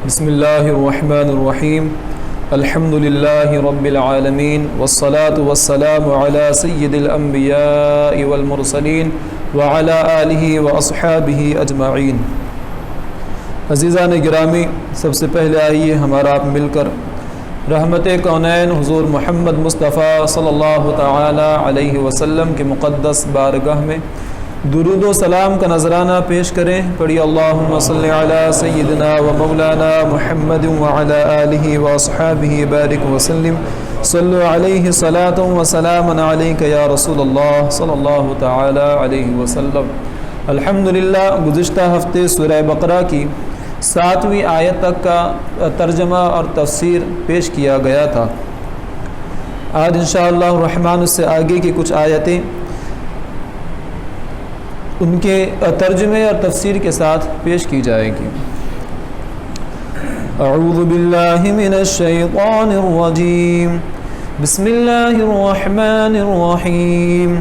بسم اللہ الرحمن الرحیم الحمد للہ رب العالمین والصلاة والسلام علی سید الانبیاء والمرسلین وعلی آلہ واصحابہ اجمعین۔ عزیزان گرامی، سب سے پہلے آئیے ہمارا آپ مل کر رحمت کونین حضور محمد مصطفیٰ صلی اللہ تعالی علیہ وسلم کے مقدس بارگاہ میں درود و سلام کا نذرانہ پیش کریں۔ پڑھی اللہم صلی علی سیدنا و مولانا محمد وعلی آلہ واصحابہ بارک وسلم صلو علیہ صلاۃ و سلام علیک یا رسول اللہ صلی اللہ تعالی علیہ وسلم۔ الحمدللہ، گزشتہ ہفتے سورہ بقرہ کی 7ویں آیت تک کا ترجمہ اور تفسیر پیش کیا گیا تھا۔ آج انشاءاللہ الرحمن اس سے آگے کی کچھ آیتیں ان کے ترجمے اور تفسیر کے ساتھ پیش کی جائے گی۔ اعوذ باللہ من الشیطان الرجیم، بسم اللہ الرحمن الرحیم۔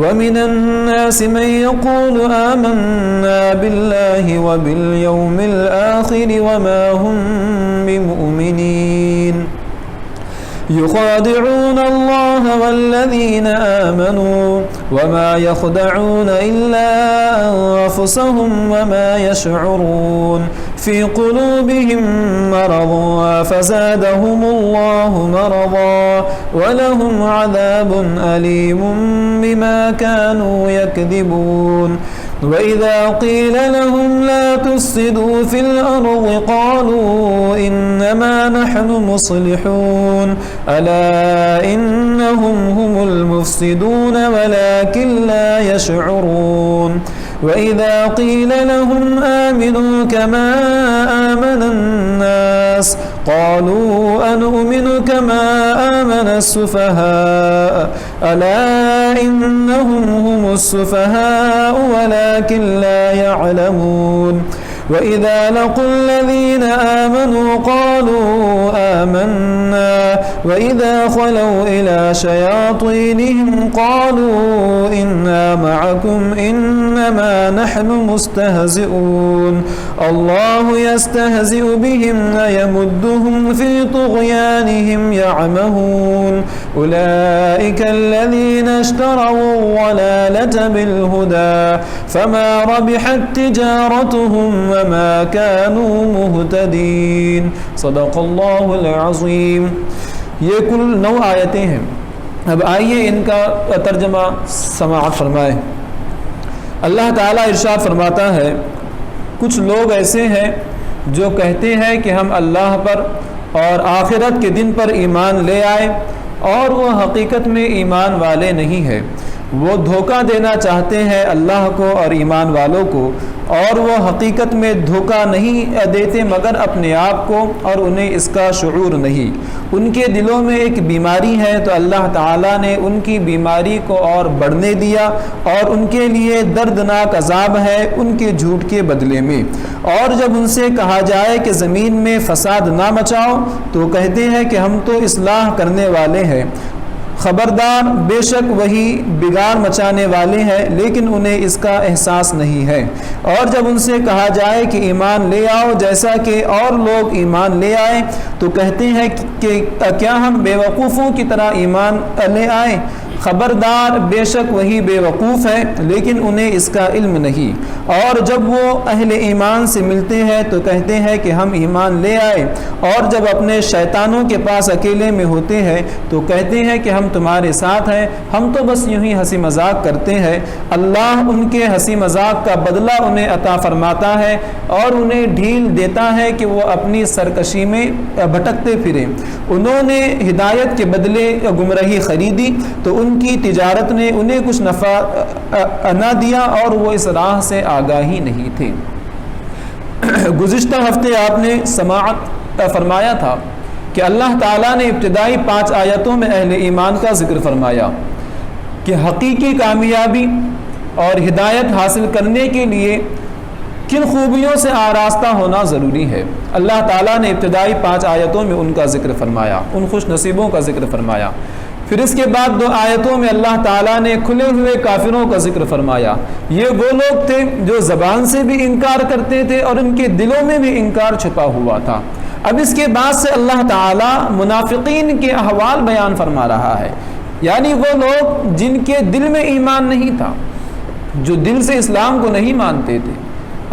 ومن الناس من يقول آمنا بالله وباليوم الآخر وما هم بمؤمنين يخادعون الله والذين آمنوا وما يخدعون إلا أنفسهم وما يشعرون في قلوبهم مرض فزادهم الله مرضا ولهم عذاب أليم بما كانوا يكذبون وإذا قيل لهم لا تفسدوا في الأرض قالوا إنما نحن مصلحون ألا إنهم هم المفسدون ولكن لا يشعرون وإذا قيل لهم آمنوا كما آمن الناس قالوا أنؤمن كما آمن السفهاء ألا إنهم هم السفهاء ولكن لا يعلمون وإذا لقوا الذين آمنوا قالوا آمنا وإذا خلوا إلى شياطينهم قالوا إنا معكم إنما نحن مستهزئون الله يستهزئ بهم ويمدهم في طغيانهم يعمهون أولئك الذين اشتروا الضلالة بالهدى فما ربحت تجارتهم وما كانوا مهتدين صدق اللہ العظیم۔ یہ کل 9 آیتیں ہیں۔ اب آئیے ان کا ترجمہ سماعت فرمائیں۔ اللہ تعالیٰ ارشاد فرماتا ہے، کچھ لوگ ایسے ہیں جو کہتے ہیں کہ ہم اللہ پر اور آخرت کے دن پر ایمان لے آئے، اور وہ حقیقت میں ایمان والے نہیں ہیں۔ وہ دھوکہ دینا چاہتے ہیں اللہ کو اور ایمان والوں کو، اور وہ حقیقت میں دھوکہ نہیں دیتے مگر اپنے آپ کو، اور انہیں اس کا شعور نہیں۔ ان کے دلوں میں ایک بیماری ہے تو اللہ تعالیٰ نے ان کی بیماری کو اور بڑھنے دیا، اور ان کے لیے دردناک عذاب ہے ان کے جھوٹ کے بدلے میں۔ اور جب ان سے کہا جائے کہ زمین میں فساد نہ مچاؤ تو کہتے ہیں کہ ہم تو اصلاح کرنے والے ہیں۔ خبردار، بے شک وہی بگاڑ مچانے والے ہیں، لیکن انہیں اس کا احساس نہیں ہے۔ اور جب ان سے کہا جائے کہ ایمان لے آؤ جیسا کہ اور لوگ ایمان لے آئے تو کہتے ہیں کہ کیا ہم بے وقوفوں کی طرح ایمان لے آئے؟ خبردار، بے شک وہی بے وقوف ہے لیکن انہیں اس کا علم نہیں۔ اور جب وہ اہل ایمان سے ملتے ہیں تو کہتے ہیں کہ ہم ایمان لے آئے، اور جب اپنے شیطانوں کے پاس اکیلے میں ہوتے ہیں تو کہتے ہیں کہ ہم تمہارے ساتھ ہیں، ہم تو بس یوں ہی ہنسی مذاق کرتے ہیں۔ اللہ ان کے ہنسی مذاق کا بدلہ انہیں عطا فرماتا ہے اور انہیں ڈھیل دیتا ہے کہ وہ اپنی سرکشی میں بھٹکتے پھریں۔ انہوں نے ہدایت کے بدلے گمراہی خریدی تو ان کی تجارت نے انہیں کچھ نفع نہ دیا، اور وہ اس راہ سے آگاہ ہی نہیں تھے۔ گزشتہ ہفتے آپ نے سماعت فرمایا تھا کہ اللہ تعالیٰ نے ابتدائی 5 آیتوں میں اہل ایمان کا ذکر فرمایا کہ حقیقی کامیابی اور ہدایت حاصل کرنے کے لیے کن خوبیوں سے آراستہ ہونا ضروری ہے۔ اللہ تعالیٰ نے ابتدائی 5 آیتوں میں ان کا ذکر فرمایا، ان خوش نصیبوں کا ذکر فرمایا۔ پھر اس کے بعد 2 آیتوں میں اللہ تعالیٰ نے کھلے ہوئے کافروں کا ذکر فرمایا. یہ وہ لوگ تھے جو زبان سے بھی انکار کرتے تھے اور ان کے دلوں میں بھی انکار چھپا ہوا تھا. اب اس کے بعد سے اللہ تعالیٰ منافقین کے احوال بیان فرما رہا ہے، یعنی وہ لوگ جن کے دل میں ایمان نہیں تھا، جو دل سے اسلام کو نہیں مانتے تھے،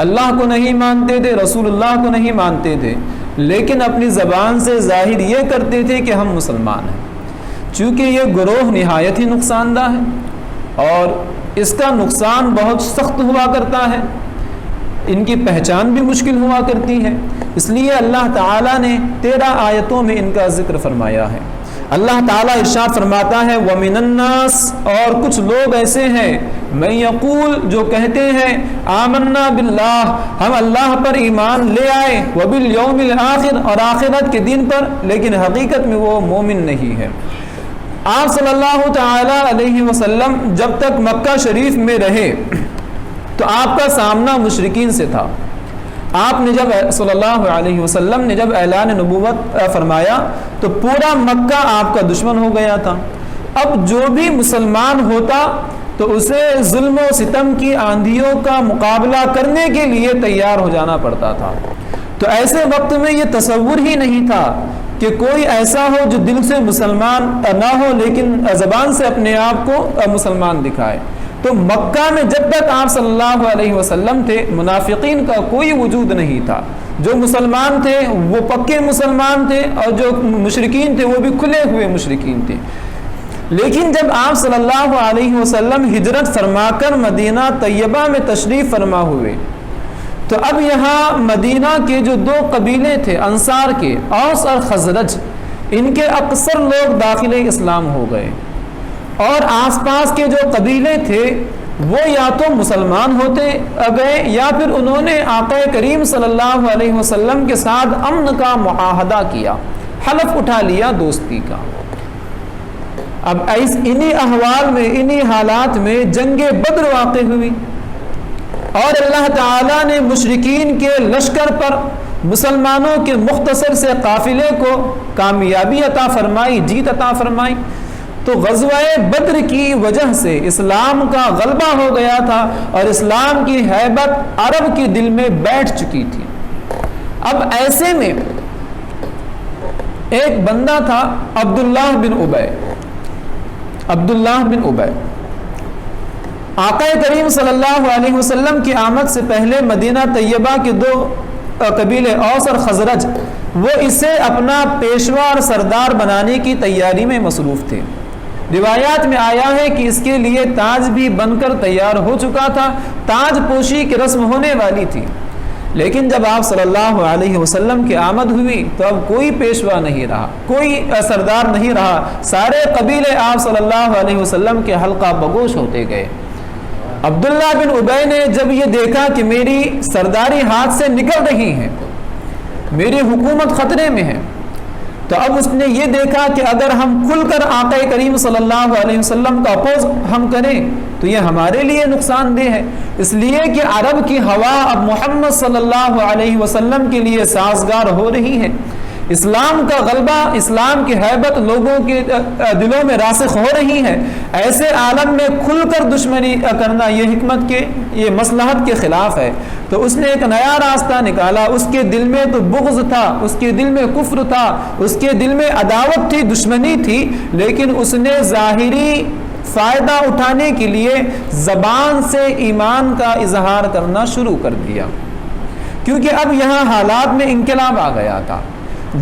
اللہ کو نہیں مانتے تھے، رسول اللہ کو نہیں مانتے تھے، لیکن اپنی زبان سے ظاہر یہ کرتے تھے کہ ہم مسلمان ہیں. چونکہ یہ گروہ نہایت ہی نقصان دہ ہے اور اس کا نقصان بہت سخت ہوا کرتا ہے، ان کی پہچان بھی مشکل ہوا کرتی ہے. اس لیے اللہ تعالیٰ نے 13 آیتوں میں ان کا ذکر فرمایا ہے. اللہ تعالیٰ ارشاد فرماتا ہے وَمِنَ النَّاسِ، اور کچھ لوگ ایسے ہیں مَن یقول، جو کہتے ہیں آمنا باللہ، ہم اللہ پر ایمان لے آئے، وبالیوم الآخر، اور آخرت کے دن پر، لیکن حقیقت میں وہ مومن نہیں ہے. آپ صلی اللہ تعالیٰ علیہ وسلم جب تک مکہ شریف میں رہے تو آپ کا سامنا مشرکین سے تھا. آپ نے جب صلی اللہ علیہ وسلم نے جب اعلان نبوت فرمایا تو پورا مکہ آپ کا دشمن ہو گیا تھا. اب جو بھی مسلمان ہوتا تو اسے ظلم و ستم کی آندھیوں کا مقابلہ کرنے کے لیے تیار ہو جانا پڑتا تھا. تو ایسے وقت میں یہ تصور ہی نہیں تھا کہ کوئی ایسا ہو جو دل سے مسلمان نہ ہو لیکن زبان سے اپنے آپ کو مسلمان دکھائے. تو مکہ میں جب تک آپ صلی اللہ علیہ وسلم تھے منافقین کا کوئی وجود نہیں تھا. جو مسلمان تھے وہ پکے مسلمان تھے اور جو مشرکین تھے وہ بھی کھلے ہوئے مشرکین تھے. لیکن جب آپ صلی اللہ علیہ وسلم ہجرت فرما کر مدینہ طیبہ میں تشریف فرما ہوئے تو اب یہاں مدینہ کے جو 2 قبیلے تھے انصار کے، اوس اور خزرج، ان کے اکثر لوگ داخل اسلام ہو گئے. اور آس پاس کے جو قبیلے تھے وہ یا تو مسلمان ہوتے گئے یا پھر انہوں نے آقا کریم صلی اللہ علیہ وسلم کے ساتھ امن کا معاہدہ کیا، حلف اٹھا لیا دوستی کا. اب انہی احوال میں، انہی حالات میں جنگ بدر واقع ہوئی اور اللہ تعالیٰ نے مشرکین کے لشکر پر مسلمانوں کے مختصر سے قافلے کو کامیابی عطا فرمائی، جیت عطا فرمائی. تو غزوہ بدر کی وجہ سے اسلام کا غلبہ ہو گیا تھا اور اسلام کی ہیبت عرب کے دل میں بیٹھ چکی تھی. اب ایسے میں ایک بندہ تھا عبداللہ بن ابی. آقا کریم صلی اللہ علیہ وسلم کی آمد سے پہلے مدینہ طیبہ کے 2 قبیلے اوس اور خزرج وہ اسے اپنا پیشوا اور سردار بنانے کی تیاری میں مصروف تھے. روایات میں آیا ہے کہ اس کے لیے تاج بھی بن کر تیار ہو چکا تھا، تاج پوشی کی رسم ہونے والی تھی. لیکن جب آپ صلی اللہ علیہ وسلم کی آمد ہوئی تو اب کوئی پیشوا نہیں رہا، کوئی سردار نہیں رہا. سارے قبیلے آپ صلی اللہ علیہ وسلم کے حلقہ بگوش ہوتے گئے. عبداللہ بن ابی نے جب یہ دیکھا کہ میری سرداری ہاتھ سے نکل رہی ہے، میری حکومت خطرے میں ہے، تو اب اس نے یہ دیکھا کہ اگر ہم کھل کر آقا کریم صلی اللہ علیہ وسلم کا اپوز ہم کریں تو یہ ہمارے لیے نقصان دہ ہے. اس لیے کہ عرب کی ہوا اب محمد صلی اللہ علیہ وسلم کے لیے سازگار ہو رہی ہے. اسلام کا غلبہ، اسلام کی ہیبت لوگوں کے دلوں میں راسخ ہو رہی ہے. ایسے عالم میں کھل کر دشمنی کرنا یہ حکمت کے، یہ مصلحت کے خلاف ہے. تو اس نے ایک نیا راستہ نکالا. اس کے دل میں تو بغض تھا، اس کے دل میں کفر تھا، اس کے دل میں عداوت تھی، دشمنی تھی، لیکن اس نے ظاہری فائدہ اٹھانے کے لیے زبان سے ایمان کا اظہار کرنا شروع کر دیا. کیونکہ اب یہاں حالات میں انقلاب آ گیا تھا.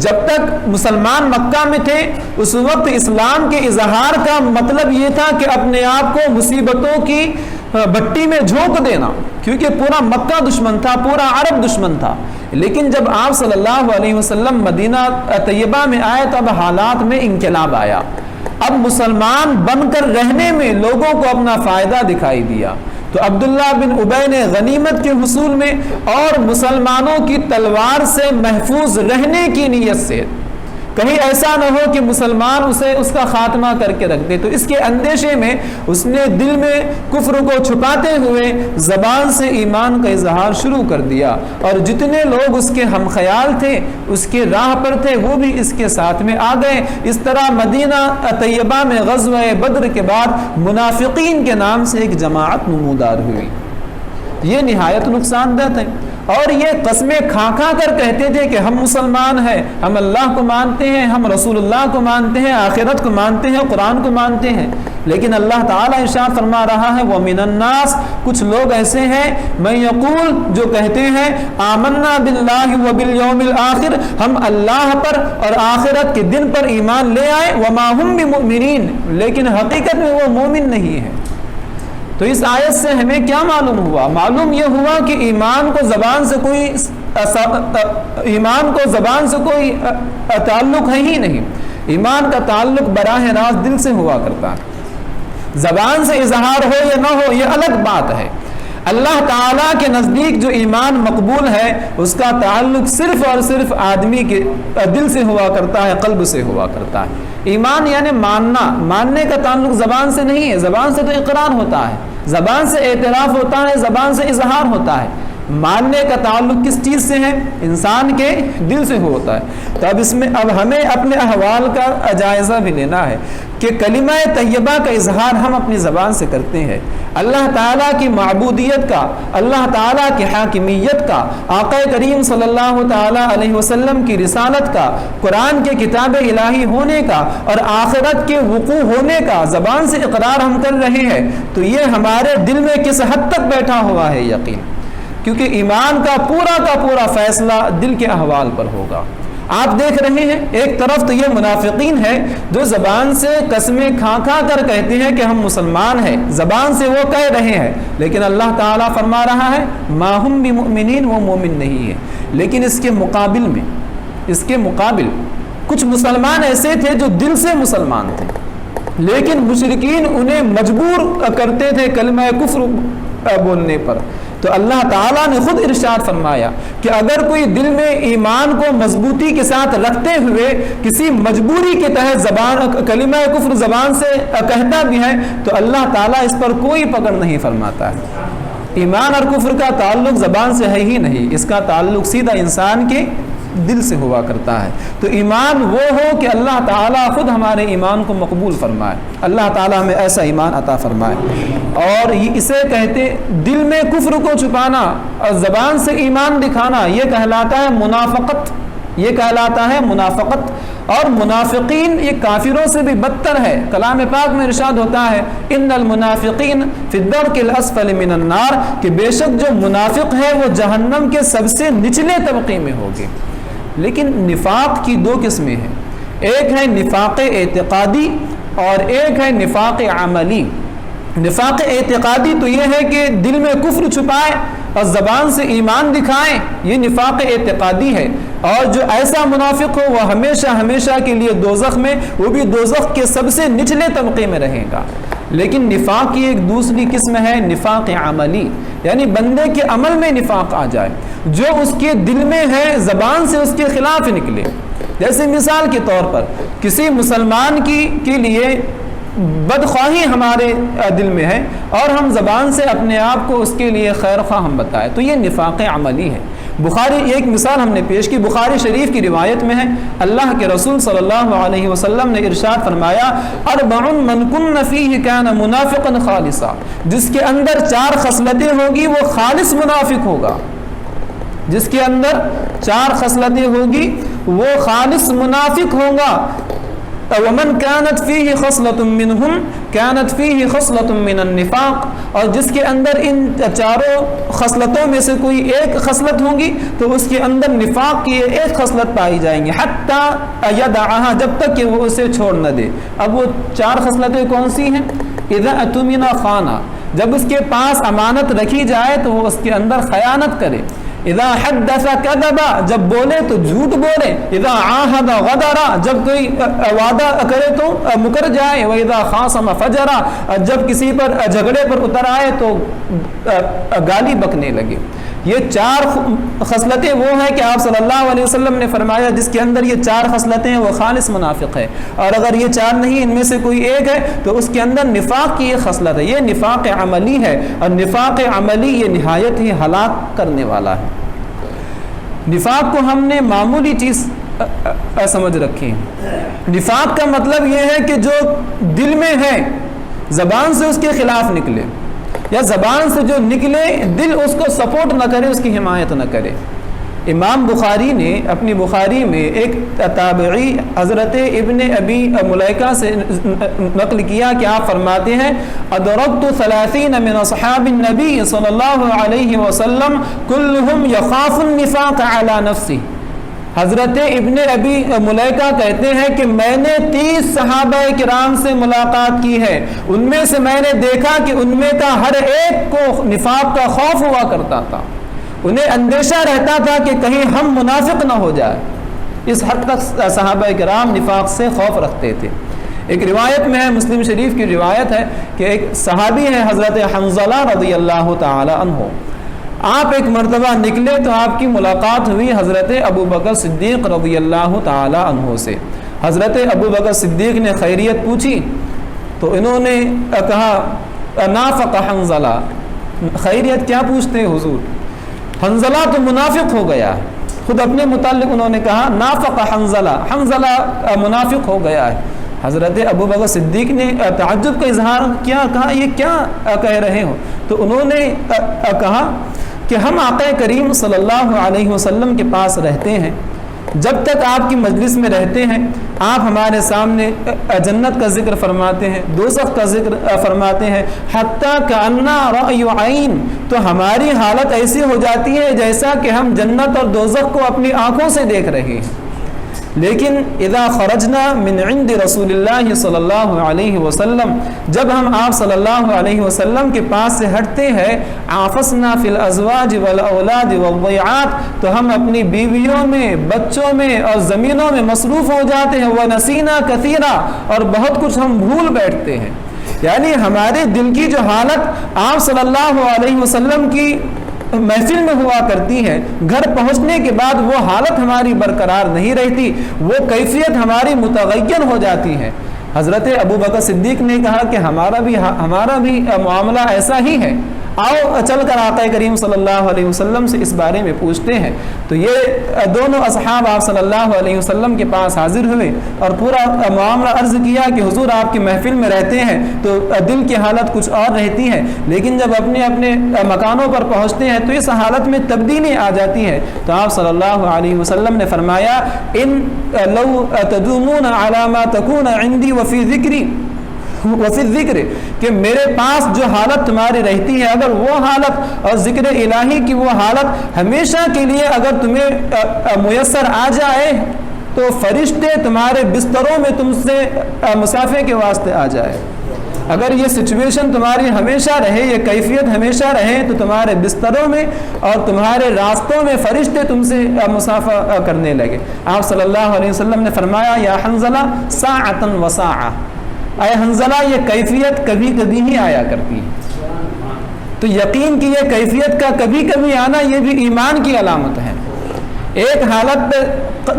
جب تک مسلمان مکہ میں تھے اس وقت اسلام کے اظہار کا مطلب یہ تھا کہ اپنے آپ کو مصیبتوں کی بھٹی میں جھونک دینا، کیونکہ پورا مکہ دشمن تھا، پورا عرب دشمن تھا. لیکن جب آپ صلی اللہ علیہ وسلم مدینہ طیبہ میں آئے تو اب حالات میں انقلاب آیا. اب مسلمان بن کر رہنے میں لوگوں کو اپنا فائدہ دکھائی دیا. تو عبداللہ بن ابی نے غنیمت کے حصول میں اور مسلمانوں کی تلوار سے محفوظ رہنے کی نیت سے کہیں ایسا نہ ہو کہ مسلمان اسے اس کا خاتمہ کر کے رکھ دے. تو اس کے اندیشے میں اس نے دل میں کفر کو چھپاتے ہوئے زبان سے ایمان کا اظہار شروع کر دیا, اور جتنے لوگ اس کے ہم خیال تھے, اس کے راہ پر تھے, وہ بھی اس کے ساتھ میں آ گئے. اس طرح مدینہ طیبہ میں غزوہ بدر کے بعد منافقین کے نام سے ایک جماعت نمودار ہوئی. یہ نہایت نقصان دہ تھے, اور یہ قسمیں کھا کھا کر کہتے تھے کہ ہم مسلمان ہیں, ہم اللہ کو مانتے ہیں, ہم رسول اللہ کو مانتے ہیں, آخرت کو مانتے ہیں, قرآن کو مانتے ہیں. لیکن اللہ تعالیٰ ارشاد فرما رہا ہے وَمِنَ النَّاسِ, کچھ لوگ ایسے ہیں مَن یقول, جو کہتے ہیں آمنا باللہ وبالیوم الآخر, ہم اللہ پر اور آخرت کے دن پر ایمان لے آئے, وما ہم بمؤمنین, لیکن حقیقت میں وہ مومن نہیں ہے. تو اس آیت سے ہمیں کیا معلوم ہوا؟ معلوم یہ ہوا کہ ایمان کو زبان سے کوئی تعلق ہے ہی نہیں. ایمان کا تعلق براہ راست دل سے ہوا کرتا ہے. زبان سے اظہار ہو یا نہ ہو یہ الگ بات ہے. اللہ تعالیٰ کے نزدیک جو ایمان مقبول ہے اس کا تعلق صرف اور صرف آدمی کے دل سے ہوا کرتا ہے, قلب سے ہوا کرتا ہے. ایمان یعنی ماننا, ماننے کا تعلق زبان سے نہیں ہے. زبان سے تو اقرار ہوتا ہے, زبان سے اعتراف ہوتا ہے, زبان سے اظہار ہوتا ہے. ماننے کا تعلق کس چیز سے ہے؟ انسان کے دل سے ہوتا ہے. تو اب ہمیں اپنے احوال کا جائزہ بھی لینا ہے کہ کلمہ طیبہ کا اظہار ہم اپنی زبان سے کرتے ہیں, اللہ تعالیٰ کی معبودیت کا, اللہ تعالیٰ کی حاکمیت کا, آقا کریم صلی اللہ تعالیٰ علیہ وسلم کی رسالت کا, قرآن کے کتاب الہی ہونے کا اور آخرت کے وقوع ہونے کا زبان سے اقرار ہم کر رہے ہیں. تو یہ ہمارے دل میں کس حد تک بیٹھا ہوا ہے یقین, کیونکہ ایمان کا پورا فیصلہ دل کے احوال پر ہوگا. آپ دیکھ رہے ہیں ایک طرف تو یہ منافقین ہے جو زبان سے قسمیں کھا کھا کر کہتے ہیں کہ ہم مسلمان ہیں, زبان سے وہ کہہ رہے ہیں, لیکن اللہ تعالیٰ فرما رہا ہے ما ہم بمؤمنین, وہ مومن نہیں ہے. لیکن اس کے مقابل کچھ مسلمان ایسے تھے جو دل سے مسلمان تھے, لیکن مشرکین انہیں مجبور کرتے تھے کلمہ کفر بولنے پر. تو اللہ تعالیٰ نے خود ارشاد فرمایا کہ اگر کوئی دل میں ایمان کو مضبوطی کے ساتھ رکھتے ہوئے کسی مجبوری کے تحت کلمہ کفر زبان سے کہتا بھی ہے تو اللہ تعالیٰ اس پر کوئی پکڑ نہیں فرماتا ہے. ایمان اور کفر کا تعلق زبان سے ہے ہی نہیں, اس کا تعلق سیدھا انسان کے دل سے ہوا کرتا ہے. تو ایمان وہ ہو کہ اللہ تعالیٰ خود ہمارے ایمان کو مقبول فرمائے, اللہ تعالیٰ ہمیں ایسا ایمان عطا فرمائے. اور اسے کہتے دل میں کفر کو چھپانا اور زبان سے ایمان دکھانا, یہ کہلاتا ہے منافقت, یہ کہلاتا ہے منافقت. اور منافقین یہ کافروں سے بھی بدتر ہے. کلام پاک میں ارشاد ہوتا ہے ان المنافقین فی الدرک الاسفل من النار, کہ بے شک جو منافق ہے وہ جہنم کے سب سے نچلے طبقے میں ہوگے. لیکن نفاق کی دو قسمیں ہیں, ایک ہے نفاق اعتقادی اور ایک ہے نفاق عملی. نفاق اعتقادی تو یہ ہے کہ دل میں کفر چھپائے اور زبان سے ایمان دکھائیں, یہ نفاق اعتقادی ہے. اور جو ایسا منافق ہو وہ ہمیشہ کے لیے دوزخ میں, وہ بھی دوزخ کے سب سے نچلے طبقے میں رہے گا. لیکن نفاق کی ایک دوسری قسم ہے نفاق عملی, یعنی بندے کے عمل میں نفاق آ جائے, جو اس کے دل میں ہے زبان سے اس کے خلاف نکلے. جیسے مثال کے طور پر کسی مسلمان کے لیے بدخواہی ہمارے دل میں ہے اور ہم زبان سے اپنے آپ کو اس کے لیے خیر خواہ ہم بتائے, تو یہ نفاق عملی ہے. ایک مثال ہم نے پیش کی, بخاری شریف کی روایت میں ہے اللہ کے رسول صلی اللہ علیہ وسلم نے ارشاد فرمایا اربع من کن فیہ کان منافقا خالصا, جس کے اندر 4 خصلتیں ہوگی وہ خالص منافق ہوگا. جس کے اندر 4 خصلتیں ہوگی وہ خالص منافق ہوگا. ومن كانت فيه خصلة منهم كانت فيه خصلة من النفاق, اور جس کے اندر ان 4 خصلتوں میں سے کوئی ایک خصلت ہوگی تو اس کے اندر نفاق کی ایک خصلت پائی جائیں گی حتى يدعها, جب تک کہ وہ اسے چھوڑ نہ دے. اب وہ 4 خصلتیں کون سی ہیں؟ اذا اؤتمن خان, جب اس کے پاس امانت رکھی جائے تو وہ اس کے اندر خیانت کرے. اذا حدث كذب, جب بولے تو جھوٹ بولے. اذا عاهد غدر, جب کوئی وعدہ کرے تو مکر جائے. واذا خاصم فجر, جب کسی پر جھگڑے پر اتر آئے تو گالی بکنے لگے. یہ 4 خصلتیں وہ ہیں کہ آپ صلی اللہ علیہ وسلم نے فرمایا جس کے اندر یہ 4 خصلتیں ہیں وہ خالص منافق ہے، اور اگر یہ 4 نہیں ان میں سے کوئی ایک ہے تو اس کے اندر نفاق کی یہ خصلت ہے، یہ نفاق عملی ہے، اور نفاق عملی یہ نہایت ہی ہلاک کرنے والا ہے۔ نفاق کو ہم نے معمولی چیز سمجھ رکھی ہے۔ نفاق کا مطلب یہ ہے کہ جو دل میں ہے، زبان سے اس کے خلاف نکلے، یا زبان سے جو نکلے دل اس کو سپورٹ نہ کرے، اس کی حمایت نہ کرے۔ امام بخاری نے اپنی بخاری میں ایک تابعی حضرت ابن ابی ملیکہ سے نقل کیا کہ آپ فرماتے ہیں ادرکت 30 من اصحاب النبی صلی اللہ علیہ وسلم كلهم يخاف النفاق على نفسه۔ حضرت ابن ابی ملیکہ کہتے ہیں کہ میں نے 30 صحابہ کرام سے ملاقات کی ہے، ان میں سے میں نے دیکھا کہ ان میں کا ہر ایک کو نفاق کا خوف ہوا کرتا تھا، انہیں اندیشہ رہتا تھا کہ کہیں ہم منافق نہ ہو جائے، اس حد تک صحابہ کرام نفاق سے خوف رکھتے تھے۔ ایک روایت میں ہے، مسلم شریف کی روایت ہے کہ ایک صحابی ہے حضرت حنظلہ رضی اللہ تعالی عنہ، آپ ایک مرتبہ نکلے تو آپ کی ملاقات ہوئی حضرت ابو بکر صدیق رضی اللہ تعالی عنہ سے۔ حضرت ابو بکر صدیق نے خیریت پوچھی تو انہوں نے کہا نافق حنظلہ، خیریت کیا پوچھتے ہیں حضور، حنظلہ تو منافق ہو گیا ہے۔ خود اپنے متعلق انہوں نے کہا نافق حنظلہ، حنظلہ منافق ہو گیا ہے۔ حضرت ابو بکر صدیق نے تعجب کا اظہار کیا، کہا یہ کیا کہہ رہے ہو؟ تو انہوں نے کہا کہ ہم آقا کریم صلی اللہ علیہ وسلم کے پاس رہتے ہیں، جب تک آپ کی مجلس میں رہتے ہیں آپ ہمارے سامنے جنت کا ذکر فرماتے ہیں، دوزخ کا ذکر فرماتے ہیں، حتیٰ کأننا رأی عین، تو ہماری حالت ایسی ہو جاتی ہے جیسا کہ ہم جنت اور دوزخ کو اپنی آنکھوں سے دیکھ رہے ہیں۔ لیکن اذا خرجنا من عند رسول اللہ صلی اللہ علیہ وسلم، جب ہم آپ صلی اللہ علیہ وسلم کے پاس سے ہٹتے ہیں، عافسنا فی الازواج والاولاد والضیعات، تو ہم اپنی بیویوں میں، بچوں میں اور زمینوں میں مصروف ہو جاتے ہیں، ونسینا کثیرا، اور بہت کچھ ہم بھول بیٹھتے ہیں۔ یعنی ہمارے دل کی جو حالت آپ صلی اللہ علیہ وسلم کی محفل میں ہوا کرتی ہے، گھر پہنچنے کے بعد وہ حالت ہماری برقرار نہیں رہتی، وہ کیفیت ہماری متغیر ہو جاتی ہے۔ حضرت ابو بکر صدیق نے کہا کہ ہمارا بھی معاملہ ایسا ہی ہے، آؤ چل کر آقا کریم صلی اللہ علیہ وسلم سے اس بارے میں پوچھتے ہیں۔ تو یہ دونوں اصحاب آپ صلی اللہ علیہ وسلم کے پاس حاضر ہوئے اور پورا معاملہ عرض کیا کہ حضور آپ کی محفل میں رہتے ہیں تو دل کی حالت کچھ اور رہتی ہے، لیکن جب اپنے اپنے مکانوں پر پہنچتے ہیں تو اس حالت میں تبدیلی آ جاتی ہے۔ تو آپ صلی اللہ علیہ وسلم نے فرمایا ان لو تدومون علی ما تکون عندی وفی ذکری وفی الذکر، کہ میرے پاس جو حالت تمہاری رہتی ہے، اگر وہ حالت اور ذکر الہی کی وہ حالت ہمیشہ کے لیے اگر تمہیں میسر آ جائے تو فرشتے تمہارے بستروں میں تم سے مسافے کے واسطے آ جائے۔ اگر یہ سچویشن تمہاری ہمیشہ رہے، یہ کیفیت ہمیشہ رہے، تو تمہارے بستروں میں اور تمہارے راستوں میں فرشتے تم سے مسافہ کرنے لگے۔ آپ صلی اللہ علیہ وسلم نے فرمایا یا حنظلہ ساعۃ وساعۃ، اے حنظلہ یہ کیفیت کبھی کبھی ہی آیا کرتی ہے۔ تو یقین کی یہ کیفیت کا کبھی کبھی آنا یہ بھی ایمان کی علامت ہے۔ ایک حالت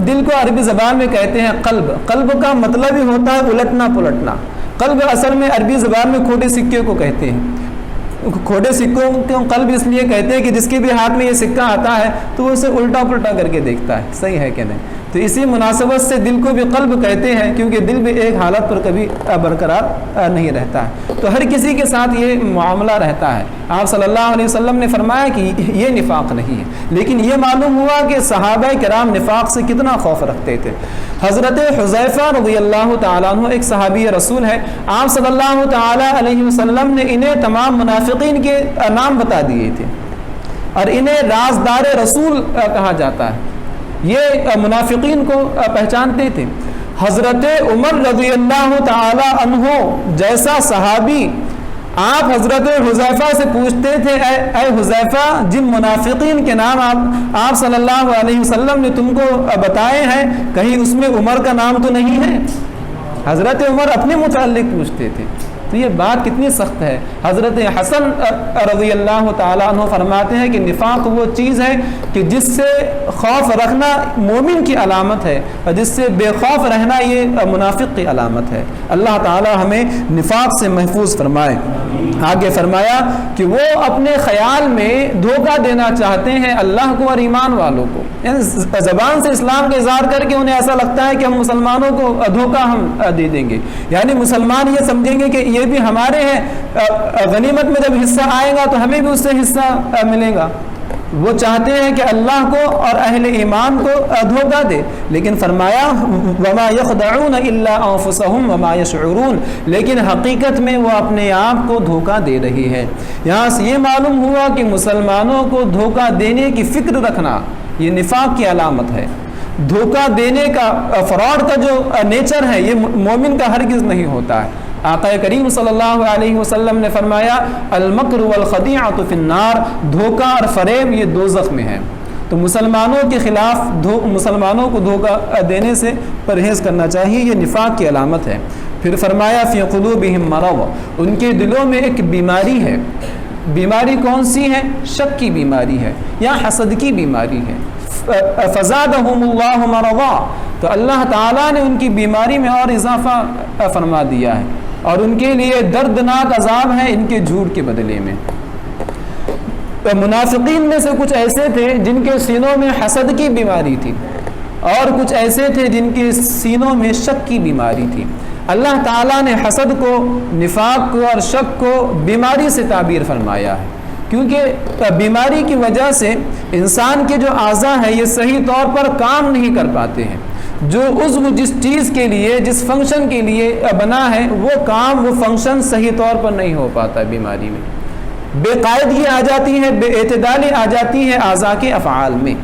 دل کو عربی زبان میں کہتے ہیں قلب، قلب کا مطلب ہی ہوتا ہے الٹنا پلٹنا۔ قلب اصل میں عربی زبان میں کھوٹے سکے کو کہتے ہیں۔ کھوٹے سکوں کو قلب اس لیے کہتے ہیں کہ جس کے بھی ہاتھ میں یہ سکہ آتا ہے تو وہ اسے الٹا پلٹا کر کے دیکھتا ہے صحیح ہے کہ نہیں۔ تو اسی مناسبت سے دل کو بھی قلب کہتے ہیں، کیونکہ دل بھی ایک حالت پر کبھی برقرار نہیں رہتا ہے۔ تو ہر کسی کے ساتھ یہ معاملہ رہتا ہے۔ آپ صلی اللہ علیہ وسلم نے فرمایا کہ یہ نفاق نہیں ہے، لیکن یہ معلوم ہوا کہ صحابہ کرام نفاق سے کتنا خوف رکھتے تھے۔ حضرت حذیفہ رضی اللہ تعالیٰ عنہ ایک صحابی رسول ہے، آپ صلی اللہ تعالیٰ علیہ وسلم نے انہیں تمام منافقین کے نام بتا دیے تھے اور انہیں رازدار رسول کہا جاتا ہے، یہ منافقین کو پہچانتے تھے۔ حضرت عمر رضی اللہ تعالی عنہ جیسا صحابی آپ حضرت حذیفہ سے پوچھتے تھے اے حذیفہ جن منافقین کے نام آپ صلی اللہ علیہ وسلم نے تم کو بتائے ہیں کہیں اس میں عمر کا نام تو نہیں ہے؟ حضرت عمر اپنے متعلق پوچھتے تھے۔ تو یہ بات کتنی سخت ہے۔ حضرت حسن رضی اللہ تعالیٰ عنہ فرماتے ہیں کہ نفاق وہ چیز ہے کہ جس سے خوف رکھنا مومن کی علامت ہے اور جس سے بے خوف رہنا یہ منافق کی علامت ہے۔ اللہ تعالیٰ ہمیں نفاق سے محفوظ فرمائے۔ آگے فرمایا کہ وہ اپنے خیال میں دھوکہ دینا چاہتے ہیں اللہ کو اور ایمان والوں کو، یعنی زبان سے اسلام کا اظہار کر کے انہیں ایسا لگتا ہے کہ ہم مسلمانوں کو دھوکہ ہم دے دیں گے، یعنی مسلمان یہ سمجھیں گے کہ یہ بھی ہمارے ہیں، غنیمت میں جب حصہ آئے گا تو ہمیں بھی اس سے حصہ ملے گا۔ وہ چاہتے ہیں کہ اللہ کو اور اہل ایمان کو دھوکہ دے، لیکن فرمایا وما يخدعون الا انفسهم وما يشعرون، لیکن حقیقت میں وہ اپنے آپ کو دھوکہ دے رہی ہے۔ یہاں سے یہ معلوم ہوا کہ مسلمانوں کو دھوکہ دینے کی فکر رکھنا یہ نفاق کی علامت ہے۔ دھوکہ دینے کا، فراڈ کا جو نیچر ہے یہ مومن کا ہرگز نہیں ہوتا ہے۔ آقا کریم صلی اللہ علیہ وسلم نے فرمایا المکر والخدیعۃ فی النار، دھوکہ اور فریب یہ دوزخ میں ہے۔ تو مسلمانوں کے خلاف مسلمانوں کو دھوکہ دینے سے پرہیز کرنا چاہیے، یہ نفاق کی علامت ہے۔ پھر فرمایا فی قلوبہم مرض، ان کے دلوں میں ایک بیماری ہے۔ بیماری کون سی ہے؟ شک کی بیماری ہے یا حسد کی بیماری ہے۔ فزادہم اللہ مرضا، تو اللہ تعالیٰ نے ان کی بیماری میں اور اضافہ فرما دیا ہے، اور ان کے لیے دردناک عذاب ہے ان کے جھوٹ کے بدلے میں۔ منافقین میں سے کچھ ایسے تھے جن کے سینوں میں حسد کی بیماری تھی، اور کچھ ایسے تھے جن کے سینوں میں شک کی بیماری تھی۔ اللہ تعالیٰ نے حسد کو، نفاق کو اور شک کو بیماری سے تعبیر فرمایا ہے، کیونکہ بیماری کی وجہ سے انسان کے جو اعضاء ہیں یہ صحیح طور پر کام نہیں کر پاتے ہیں۔ جو عضو جس چیز کے لیے، جس فنکشن کے لیے بنا ہے وہ کام، وہ فنکشن صحیح طور پر نہیں ہو پاتا ہے۔ بیماری میں بے قاعدگی آ جاتی ہے، بے اعتدالی آ جاتی ہے اعضاء کے افعال میں۔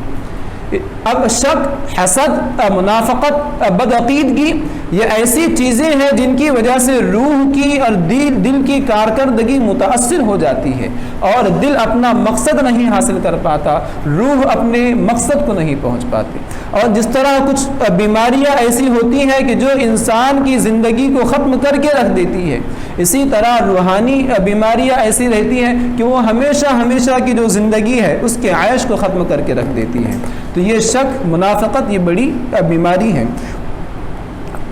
اب شک، حسد، منافقت، بدعقیدگی یہ ایسی چیزیں ہیں جن کی وجہ سے روح کی اور دل کی کارکردگی متاثر ہو جاتی ہے، اور دل اپنا مقصد نہیں حاصل کر پاتا، روح اپنے مقصد کو نہیں پہنچ پاتی۔ اور جس طرح کچھ بیماریاں ایسی ہوتی ہیں کہ جو انسان کی زندگی کو ختم کر کے رکھ دیتی ہے، اسی طرح روحانی بیماریاں ایسی رہتی ہیں کہ وہ ہمیشہ کی جو زندگی ہے اس کے عیش کو ختم کر کے رکھ دیتی ہیں۔ تو یہ شک، منافقت یہ بڑی بیماری ہے۔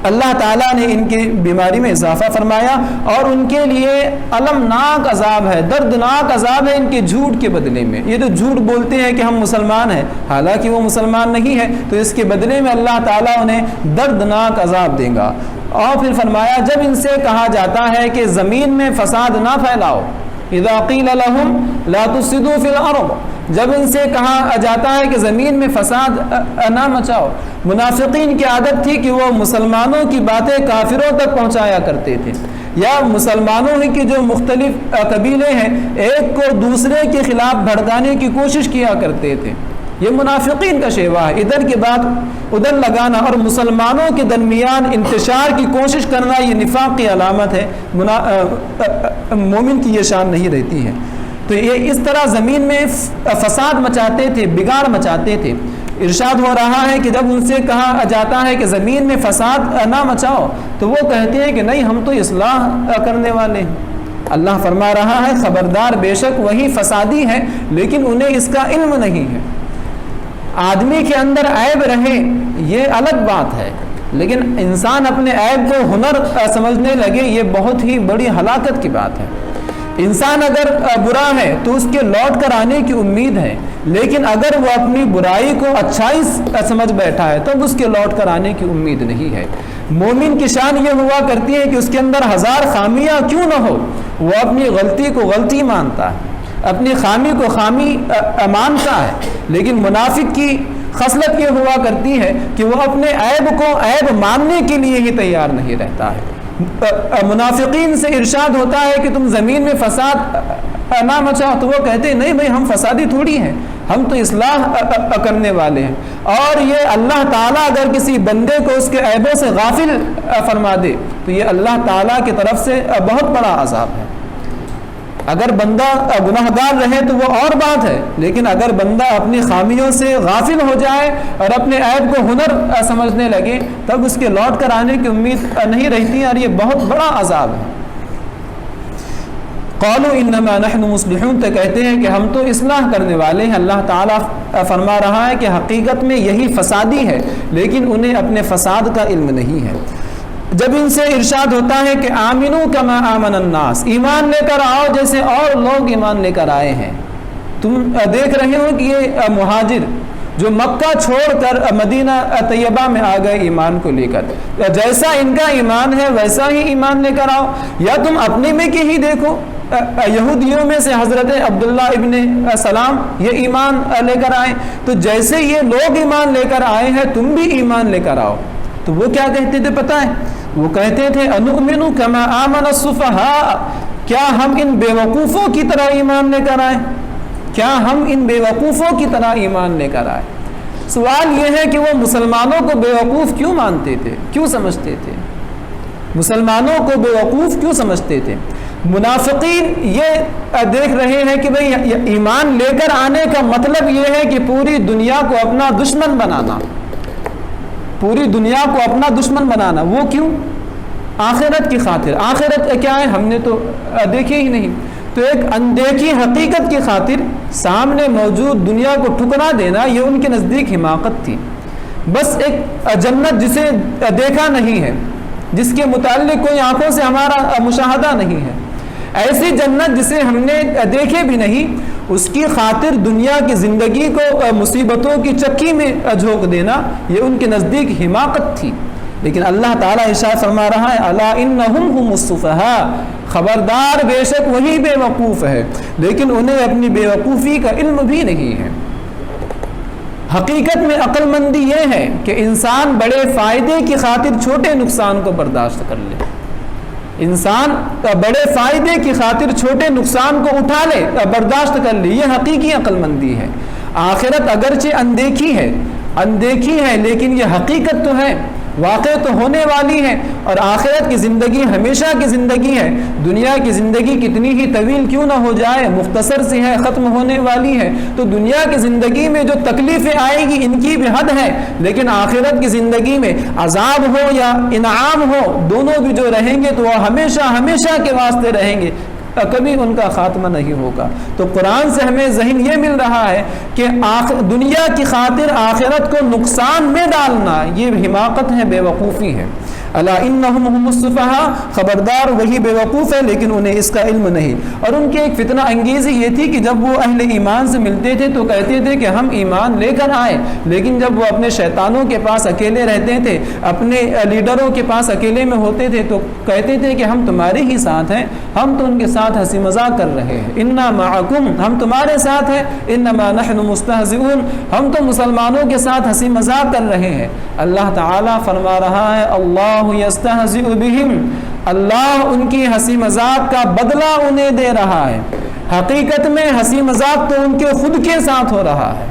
اللہ تعالیٰ نے ان کی بیماری میں اضافہ فرمایا، اور ان کے لیے المناک عذاب ہے، دردناک عذاب ہے ان کے جھوٹ کے بدلے میں۔ یہ جو جھوٹ بولتے ہیں کہ ہم مسلمان ہیں، حالانکہ وہ مسلمان نہیں ہے، تو اس کے بدلے میں اللہ تعالیٰ انہیں دردناک عذاب دے گا۔ اور پھر فرمایا جب ان سے کہا جاتا ہے کہ زمین میں فساد نہ پھیلاؤ، اذا قیل لهم لا تفسدوا فی الارض، جب ان سے کہا جاتا ہے کہ زمین میں فساد نہ مچاؤ۔ منافقین کی عادت تھی کہ وہ مسلمانوں کی باتیں کافروں تک پہنچایا کرتے تھے، یا مسلمانوں ہی کے جو مختلف قبیلے ہیں ایک کو دوسرے کے خلاف بھڑکانے کی کوشش کیا کرتے تھے۔ یہ منافقین کا شیوا ہے، ادھر کی بات ادھر لگانا اور مسلمانوں کے درمیان انتشار کی کوشش کرنا، یہ نفاق کی علامت ہے۔ مومن کی یہ شان نہیں رہتی ہے۔ تو یہ اس طرح زمین میں فساد مچاتے تھے، بگاڑ مچاتے تھے۔ ارشاد ہو رہا ہے کہ جب ان سے کہا جاتا ہے کہ زمین میں فساد نہ مچاؤ، تو وہ کہتے ہیں کہ نہیں، ہم تو اصلاح کرنے والے ہیں۔ اللہ فرما رہا ہے خبردار، بے شک وہی فسادی ہے لیکن انہیں اس کا علم نہیں ہے۔ آدمی کے اندر عیب رہے یہ الگ بات ہے، لیکن انسان اپنے عیب کو ہنر سمجھنے لگے یہ بہت ہی بڑی ہلاکت کی بات ہے۔ انسان اگر برا ہے تو اس کے لوٹ کر آنے کی امید ہے، لیکن اگر وہ اپنی برائی کو اچھائی سمجھ بیٹھا ہے تب اس کے لوٹ کر آنے کی امید نہیں ہے۔ مومن کی شان یہ ہوا کرتی ہے کہ اس کے اندر ہزار خامیاں کیوں نہ ہو، وہ اپنی غلطی کو غلطی مانتا ہے، اپنی خامی کو خامی مانتا ہے۔ لیکن منافق کی خصلت یہ ہوا کرتی ہے کہ وہ اپنے عیب کو عیب ماننے کے لیے ہی تیار نہیں رہتا ہے۔ منافقین سے ارشاد ہوتا ہے کہ تم زمین میں فساد نہ مچاؤ، تو وہ کہتے ہیں نہیں بھائی، ہم فسادی تھوڑی ہیں، ہم تو اصلاح کرنے والے ہیں۔ اور یہ اللہ تعالیٰ اگر کسی بندے کو اس کے عیبوں سے غافل فرما دے تو یہ اللہ تعالیٰ کی طرف سے بہت بڑا عذاب ہے۔ اگر بندہ گناہ گار رہے تو وہ اور بات ہے، لیکن اگر بندہ اپنی خامیوں سے غافل ہو جائے اور اپنے عیب کو ہنر سمجھنے لگے تب اس کے لوٹ کر آنے کی امید نہیں رہتی، اور یہ بہت بڑا عذاب ہے۔ قالوا انما نحن مصلحون، تو کہتے ہیں کہ ہم تو اصلاح کرنے والے ہیں۔ اللہ تعالیٰ فرما رہا ہے کہ حقیقت میں یہی فسادی ہے، لیکن انہیں اپنے فساد کا علم نہیں ہے۔ جب ان سے ارشاد ہوتا ہے کہ آمنو کما آمن الناس، ایمان لے کر آؤ جیسے اور لوگ ایمان لے کر آئے ہیں۔ تم دیکھ رہے ہو کہ یہ مہاجر جو مکہ چھوڑ کر مدینہ طیبہ میں آ گئے ایمان کو لے کر، جیسا ان کا ایمان ہے ویسا ہی ایمان لے کر آؤ، یا تم اپنے میں کے ہی دیکھو۔ یہودیوں میں سے حضرت عبداللہ ابن سلام یہ ایمان لے کر آئے، تو جیسے یہ لوگ ایمان لے کر آئے ہیں تم بھی ایمان لے کر آؤ۔ تو وہ کیا کہتے تھے پتہ ہے؟ وہ کہتے تھے انؤمن کما آمن السفہاء، کیا ہم ان بیوقوفوں کی طرح ایمان لے کر آئیں؟ کیا ہم ان بیوقوفوں کی طرح ایمان لے کر آئے؟ سوال یہ ہے کہ وہ مسلمانوں کو بیوقوف کیوں مانتے تھے، کیوں سمجھتے تھے؟ مسلمانوں کو بیوقوف کیوں سمجھتے تھے؟ منافقین یہ دیکھ رہے ہیں کہ بھئی ایمان لے کر آنے کا مطلب یہ ہے کہ پوری دنیا کو اپنا دشمن بنانا، پوری دنیا کو اپنا دشمن بنانا۔ وہ کیوں؟ آخرت کی خاطر۔ آخرت کیا ہے ہم نے تو دیکھی ہی نہیں، تو ایک اندیکھی حقیقت کی خاطر سامنے موجود دنیا کو ٹھکرا دینا یہ ان کے نزدیک حماقت تھی۔ بس ایک جنت جسے دیکھا نہیں ہے، جس کے متعلق کوئی آنکھوں سے ہمارا مشاہدہ نہیں ہے، ایسی جنت جسے ہم نے دیکھے بھی نہیں، اس کی خاطر دنیا کی زندگی کو مصیبتوں کی چکی میں جھونک دینا یہ ان کے نزدیک حماقت تھی۔ لیکن اللہ تعالیٰ ارشاد فرما رہا ہے الا انہم هم السفہاء، خبردار بے شک وہی بے وقوف ہے، لیکن انہیں اپنی بے وقوفی کا علم بھی نہیں ہے۔ حقیقت میں عقل مندی یہ ہے کہ انسان بڑے فائدے کی خاطر چھوٹے نقصان کو برداشت کر لے، انسان بڑے فائدے کی خاطر چھوٹے نقصان کو اٹھا لے، برداشت کر لے، یہ حقیقی عقل مندی ہے۔ آخرت اگرچہ اندیکھی ہے لیکن یہ حقیقت تو ہے، واقع تو ہونے والی ہے، اور آخرت کی زندگی ہمیشہ کی زندگی ہے۔ دنیا کی زندگی کتنی ہی طویل کیوں نہ ہو جائے، مختصر سی ہے، ختم ہونے والی ہے۔ تو دنیا کی زندگی میں جو تکلیفیں آئے گی ان کی بھی حد ہے، لیکن آخرت کی زندگی میں عذاب ہو یا انعام ہو دونوں بھی جو رہیں گے تو وہ ہمیشہ ہمیشہ کے واسطے رہیں گے، کبھی ان کا خاتمہ نہیں ہوگا۔ تو قرآن سے ہمیں ذہن یہ مل رہا ہے کہ دنیا کی خاطر آخرت کو نقصان میں ڈالنا یہ حماقت ہے، بے وقوفی ہے۔ الا انہم هم السفہاء، خبردار وہی بے وقوف ہے لیکن انہیں اس کا علم نہیں۔ اور ان کی ایک فتنہ انگیزی یہ تھی کہ جب وہ اہل ایمان سے ملتے تھے تو کہتے تھے کہ ہم ایمان لے کر آئے، لیکن جب وہ اپنے شیطانوں کے پاس اکیلے رہتے تھے، اپنے لیڈروں کے پاس اکیلے میں ہوتے تھے تو کہتے تھے کہ ہم تمہارے ہی ساتھ ہیں، ہم تو ان کے ساتھ ہنسی مذاق کر رہے ہیں۔ انا معکم، ہم تمہارے ساتھ ہیں، انما نحن مستہزئون، ہم تو مسلمانوں کے ساتھ ہنسی مذاق کر رہے ہیں۔ اللہ تعالیٰ فرما رہا ہے اللہ یستہزئ بہم، اللہ ان کی ہنسی مذاق کا بدلہ انہیں دے رہا ہے۔ حقیقت میں ہنسی مذاق تو ان کے خود کے ساتھ ہو رہا ہے،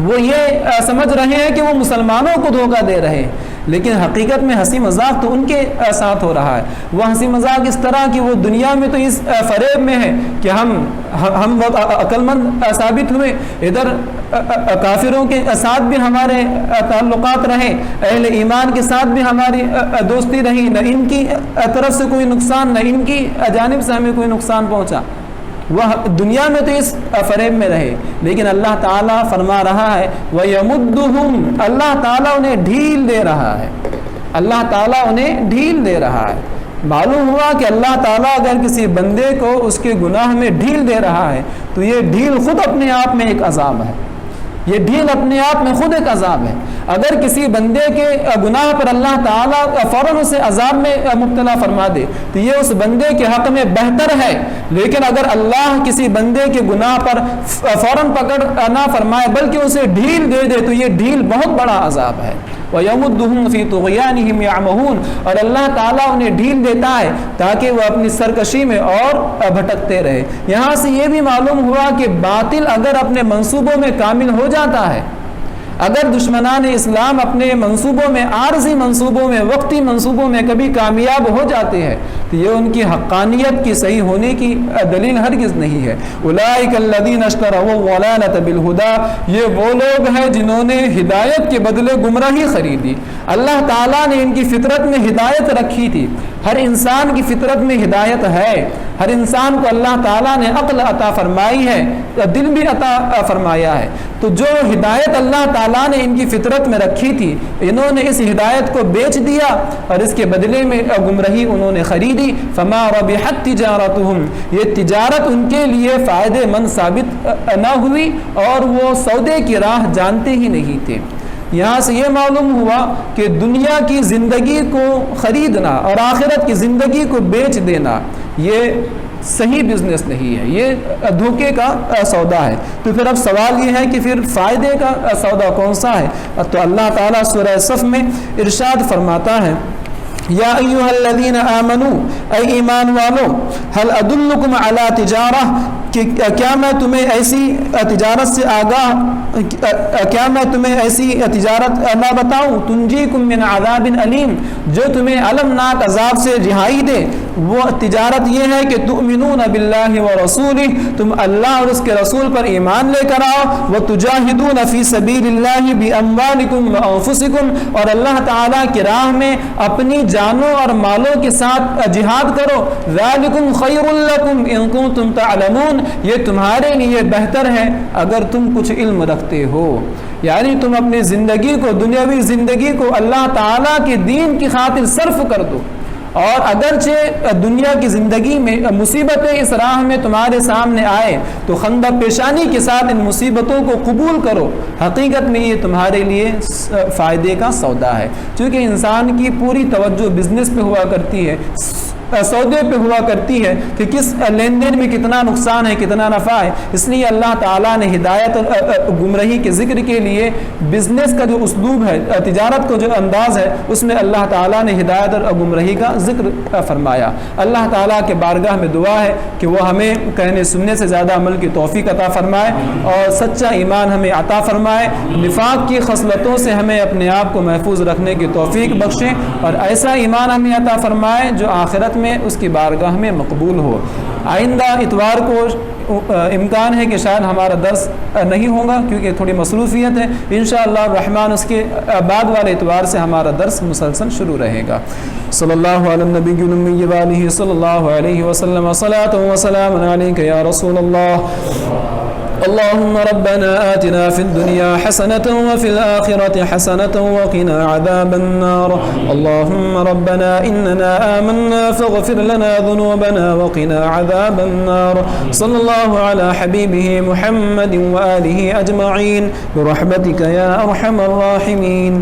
وہ یہ سمجھ رہے ہیں کہ وہ مسلمانوں کو دھوکہ دے رہے ہیں، لیکن حقیقت میں ہنسی مذاق تو ان کے ساتھ ہو رہا ہے۔ وہ ہنسی مذاق اس طرح کہ وہ دنیا میں تو اس فریب میں ہے کہ ہم عقل مند ثابت ہوئے، ادھر کافروں کے ساتھ بھی ہمارے تعلقات رہے، اہل ایمان کے ساتھ بھی ہماری دوستی رہی، نہ ان کی طرف سے کوئی نقصان نہ ان کی جانب سے ہمیں کوئی نقصان پہنچا۔ وہ دنیا میں تو اس فریب میں رہے، لیکن اللہ تعالیٰ فرما رہا ہے وَيَمُدُّهُمْ، اللہ تعالیٰ انہیں ڈھیل دے رہا ہے، اللہ تعالیٰ انہیں ڈھیل دے رہا ہے۔ معلوم ہوا کہ اللہ تعالیٰ اگر کسی بندے کو اس کے گناہ میں ڈھیل دے رہا ہے تو یہ ڈھیل خود اپنے آپ میں ایک عذاب ہے، یہ ڈھیل اپنے آپ میں خود ایک عذاب ہے۔ اگر کسی بندے کے گناہ پر اللہ تعالیٰ فوراً اسے عذاب میں مبتلا فرما دے تو یہ اس بندے کے حق میں بہتر ہے، لیکن اگر اللہ کسی بندے کے گناہ پر فوراً پکڑ نہ فرمائے بلکہ اسے ڈھیل دے دے تو یہ ڈھیل بہت بڑا عذاب ہے۔ وَيَمُدُّهُمْ فِي طُغْيَانِهِمْ يَعْمَهُونَ، اور اللہ تعالیٰ انہیں ڈھیل دیتا ہے تاکہ وہ اپنی سرکشی میں اور بھٹکتے رہے۔ یہاں سے یہ بھی معلوم ہوا کہ باطل اگر اپنے منصوبوں میں کامل ہو جاتا ہے، اگر دشمنان اسلام اپنے منصوبوں میں، عارضی منصوبوں میں، وقتی منصوبوں میں کبھی کامیاب ہو جاتے ہیں تو یہ ان کی حقانیت کی صحیح ہونے کی دلیل ہرگز نہیں ہے۔ اولئک الذین اشتروا الضلالۃ بالہدی، یہ وہ لوگ ہیں جنہوں نے ہدایت کے بدلے گمراہی خریدی۔ اللہ تعالیٰ نے ان کی فطرت میں ہدایت رکھی تھی، ہر انسان کی فطرت میں ہدایت ہے، ہر انسان کو اللہ تعالیٰ نے عقل عطا فرمائی ہے، دل بھی عطا فرمایا ہے، تو جو ہدایت اللہ تعالیٰ نے ان کی فطرت میں رکھی تھی انہوں نے اس ہدایت کو بیچ دیا اور اس کے بدلے میں گمراہی انہوں نے خریدی۔ فما ربحت تجارتہم، یہ تجارت ان کے لیے فائدے مند ثابت نہ ہوئی اور وہ سودے کی راہ جانتے ہی نہیں تھے۔ یہاں سے یہ معلوم ہوا کہ دنیا کی زندگی کو خریدنا اور آخرت کی زندگی کو بیچ دینا یہ صحیح بزنس نہیں ہے، یہ دھوکے کا سودا ہے۔ تو پھر اب سوال یہ ہے کہ پھر فائدے کا سودا کون سا ہے؟ تو اللہ تعالیٰ سورہ صف میں ارشاد فرماتا ہے، یا ایھا الذین آمنوا، اے ایمان والو، هل ادلکم علی تجارہ، کہ کیا میں تمہیں ایسی تجارت سے کیا میں تمہیں ایسی تجارت نہ بتاؤں تنجیکم من عذاب علیم، جو تمہیں المناک عذاب سے رہائی دے۔ وہ تجارت یہ ہے کہ تؤمنون باللہ ورسولہ، تم اللہ اور اس کے رسول پر ایمان لے کر آؤ، وتجاہدون فی سبیل اللہ باموالکم وانفسکم، اور اللہ تعالیٰ کی راہ میں اپنی جانوں اور مالوں کے ساتھ جہاد کرو۔ ذالکم خیر لکم ان کنتم تعلمون، یہ تمہارے لیے بہتر ہے اگر تم کچھ علم رکھتے ہو۔ یعنی تم اپنی زندگی کو، دنیاوی زندگی کو اللہ تعالیٰ کے دین کی خاطر صرف کر دو، اور اگرچہ دنیا کی زندگی میں مصیبتیں اس راہ میں تمہارے سامنے آئے تو خندہ پیشانی کے ساتھ ان مصیبتوں کو قبول کرو، حقیقت میں یہ تمہارے لیے فائدے کا سودا ہے۔ چونکہ انسان کی پوری توجہ بزنس پہ ہوا کرتی ہے، سودے پہ ہوا کرتی ہے کہ کس لین دین میں کتنا نقصان ہے، کتنا نفع ہے، اس لیے اللہ تعالیٰ نے ہدایت اور گمراہی کے ذکر کے لیے بزنس کا جو اسلوب ہے، تجارت کو جو انداز ہے، اس میں اللہ تعالیٰ نے ہدایت اور گمراہی کا ذکر فرمایا۔ اللہ تعالیٰ کے بارگاہ میں دعا ہے کہ وہ ہمیں کہنے سننے سے زیادہ عمل کی توفیق عطا فرمائے اور سچا ایمان ہمیں عطا فرمائے، نفاق کی خصلتوں سے ہمیں اپنے آپ کو محفوظ رکھنے کی توفیق بخشیں اور ایسا ایمان ہمیں عطا فرمائے جو آخرت میں اس کی بارگاہ میں مقبول ہو۔ آئندہ اتوار کو امکان ہے کہ شاید ہمارا درس نہیں ہوگا کیونکہ تھوڑی مصروفیت ہے، انشاءاللہ الرحمن اس کے بعد والے اتوار سے ہمارا درس مسلسل شروع رہے گا۔ صلی اللہ علی النبی الأمی وآلہ صلی اللہ علیہ وسلم، صلاۃ و سلام علیک یا رسول اللہ۔ اللهم ربنا آتنا في الدنيا حسنة وفي الآخرة حسنة وقنا عذاب النار. اللهم ربنا إننا آمنا فاغفر لنا ذنوبنا وقنا عذاب النار. صلى الله على حبيبه محمد وآله أجمعين برحمتك يا أرحم الراحمين.